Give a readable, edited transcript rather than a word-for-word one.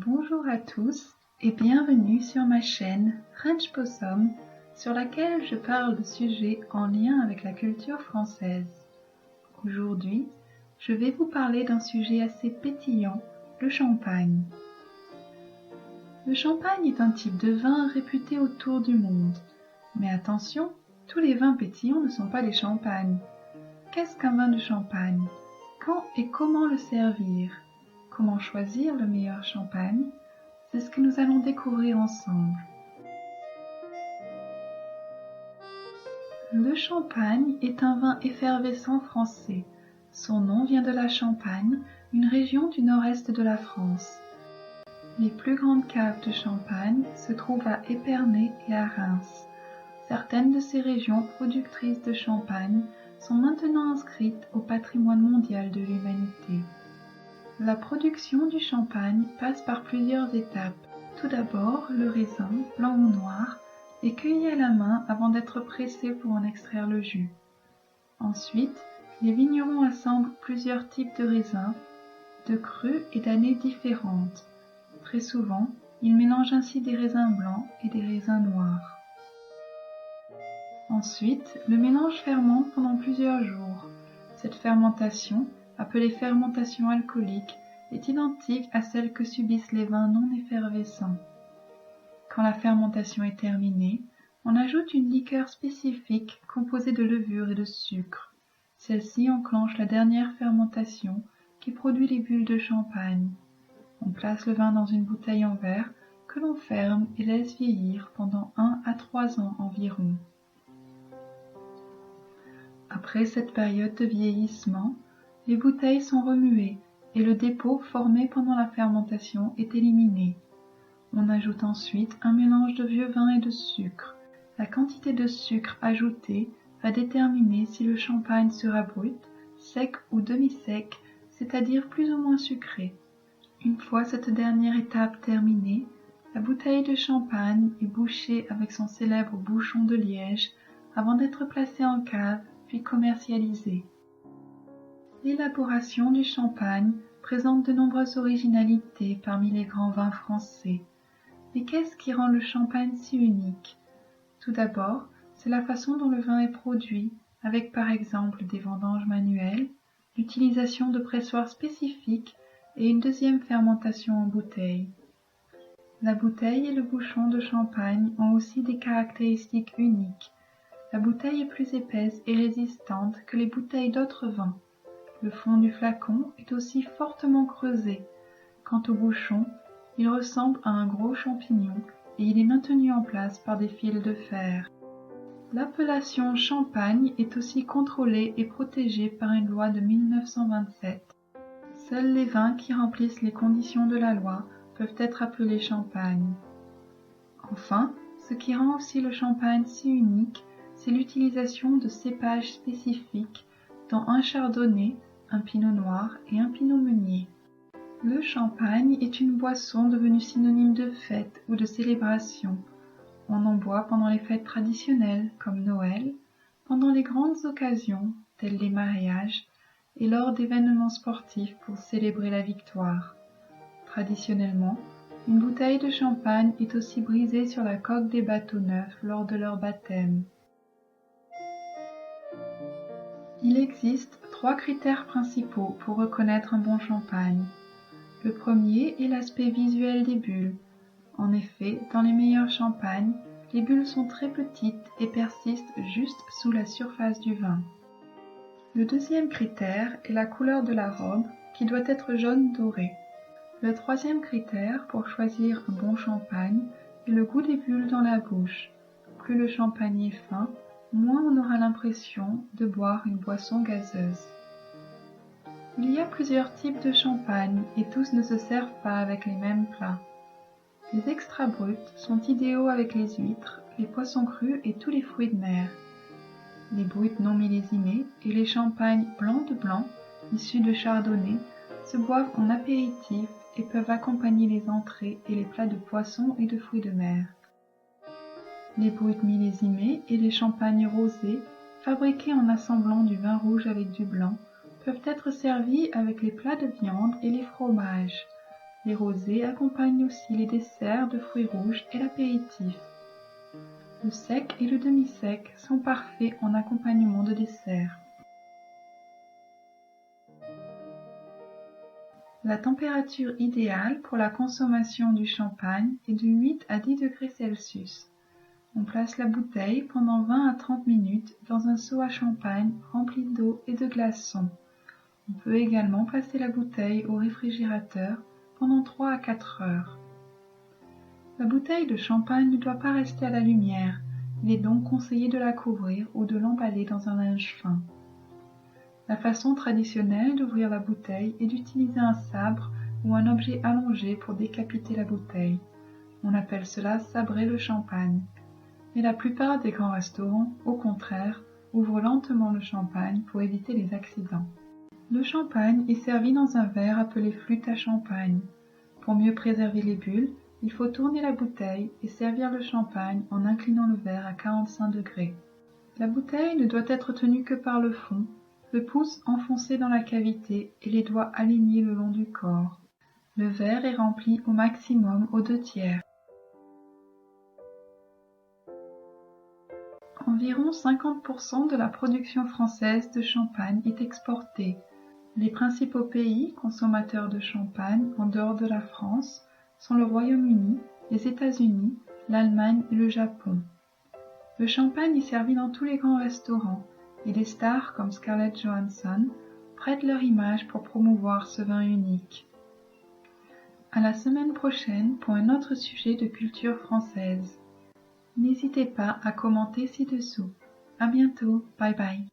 Bonjour à tous et bienvenue sur ma chaîne French Possum sur laquelle je parle de sujets en lien avec la culture française. Aujourd'hui, je vais vous parler d'un sujet assez pétillant, le champagne. Le champagne est un type de vin réputé autour du monde. Mais attention, tous les vins pétillants ne sont pas des champagnes. Qu'est-ce qu'un vin de champagne? Quand et comment le servir? Comment choisir le meilleur champagne? C'est ce que nous allons découvrir ensemble. Le champagne est un vin effervescent français. Son nom vient de la Champagne, une région du nord-est de la France. Les plus grandes caves de champagne se trouvent à Épernay et à Reims. Certaines de ces régions productrices de champagne sont maintenant inscrites au patrimoine mondial de l'humanité. La production du champagne passe par plusieurs étapes. Tout d'abord, le raisin, blanc ou noir, est cueilli à la main avant d'être pressé pour en extraire le jus. Ensuite, les vignerons assemblent plusieurs types de raisins, de crus et d'années différentes. Très souvent, ils mélangent ainsi des raisins blancs et des raisins noirs. Ensuite, le mélange fermente pendant plusieurs jours. Cette fermentation, appelée fermentation alcoolique, est identique à celle que subissent les vins non effervescents. Quand la fermentation est terminée, on ajoute une liqueur spécifique composée de levure et de sucre. Celle-ci enclenche la dernière fermentation qui produit les bulles de champagne. On place le vin dans une bouteille en verre que l'on ferme et laisse vieillir pendant 1 à 3 ans environ. Après cette période de vieillissement, les bouteilles sont remuées et le dépôt formé pendant la fermentation est éliminé. On ajoute ensuite un mélange de vieux vin et de sucre. La quantité de sucre ajoutée va déterminer si le champagne sera brut, sec ou demi-sec, c'est-à-dire plus ou moins sucré. Une fois cette dernière étape terminée, la bouteille de champagne est bouchée avec son célèbre bouchon de liège avant d'être placée en cave puis commercialisée. L'élaboration du champagne présente de nombreuses originalités parmi les grands vins français. Mais qu'est-ce qui rend le champagne si unique? Tout d'abord, c'est la façon dont le vin est produit, avec par exemple des vendanges manuelles, l'utilisation de pressoirs spécifiques et une deuxième fermentation en bouteille. La bouteille et le bouchon de champagne ont aussi des caractéristiques uniques. La bouteille est plus épaisse et résistante que les bouteilles d'autres vins. Le fond du flacon est aussi fortement creusé. Quant au bouchon, il ressemble à un gros champignon et il est maintenu en place par des fils de fer. L'appellation champagne est aussi contrôlée et protégée par une loi de 1927. Seuls les vins qui remplissent les conditions de la loi peuvent être appelés champagne. Enfin, ce qui rend aussi le champagne si unique, c'est l'utilisation de cépages spécifiques, dont un chardonnay, un pinot noir et un pinot meunier. Le champagne est une boisson devenue synonyme de fête ou de célébration. On en boit pendant les fêtes traditionnelles comme Noël, pendant les grandes occasions telles les mariages et lors d'événements sportifs pour célébrer la victoire. Traditionnellement, une bouteille de champagne est aussi brisée sur la coque des bateaux neufs lors de leur baptême. Il existe 3 critères principaux pour reconnaître un bon champagne. Le premier est l'aspect visuel des bulles. En effet, dans les meilleurs champagnes, les bulles sont très petites et persistent juste sous la surface du vin. Le deuxième critère est la couleur de la robe, qui doit être jaune doré. Le troisième critère pour choisir un bon champagne est le goût des bulles dans la bouche. Plus le champagne est fin, moins on aura l'impression de boire une boisson gazeuse. Il y a plusieurs types de champagne et tous ne se servent pas avec les mêmes plats. Les extra bruts sont idéaux avec les huîtres, les poissons crus et tous les fruits de mer. Les bruts non millésimés et les champagnes blancs de blanc, issus de chardonnay, se boivent en apéritif et peuvent accompagner les entrées et les plats de poissons et de fruits de mer. Les bruts millésimés et les champagnes rosés, fabriqués en assemblant du vin rouge avec du blanc, peuvent être servis avec les plats de viande et les fromages. Les rosés accompagnent aussi les desserts de fruits rouges et l'apéritif. Le sec et le demi-sec sont parfaits en accompagnement de dessert. La température idéale pour la consommation du champagne est de 8 à 10 degrés Celsius. On place la bouteille pendant 20 à 30 minutes dans un seau à champagne rempli d'eau et de glaçons. On peut également placer la bouteille au réfrigérateur pendant 3 à 4 heures. La bouteille de champagne ne doit pas rester à la lumière, il est donc conseillé de la couvrir ou de l'emballer dans un linge fin. La façon traditionnelle d'ouvrir la bouteille est d'utiliser un sabre ou un objet allongé pour décapiter la bouteille. On appelle cela sabrer le champagne. Mais la plupart des grands restaurants, au contraire, ouvrent lentement le champagne pour éviter les accidents. Le champagne est servi dans un verre appelé flûte à champagne. Pour mieux préserver les bulles, il faut tourner la bouteille et servir le champagne en inclinant le verre à 45 degrés. La bouteille ne doit être tenue que par le fond, le pouce enfoncé dans la cavité et les doigts alignés le long du corps. Le verre est rempli au maximum aux 2/3. Environ 50% de la production française de champagne est exportée. Les principaux pays consommateurs de champagne en dehors de la France sont le Royaume-Uni, les États-Unis, l'Allemagne et le Japon. Le champagne est servi dans tous les grands restaurants et des stars comme Scarlett Johansson prêtent leur image pour promouvoir ce vin unique. À la semaine prochaine pour un autre sujet de culture française. N'hésitez pas à commenter ci-dessous. À bientôt, bye bye.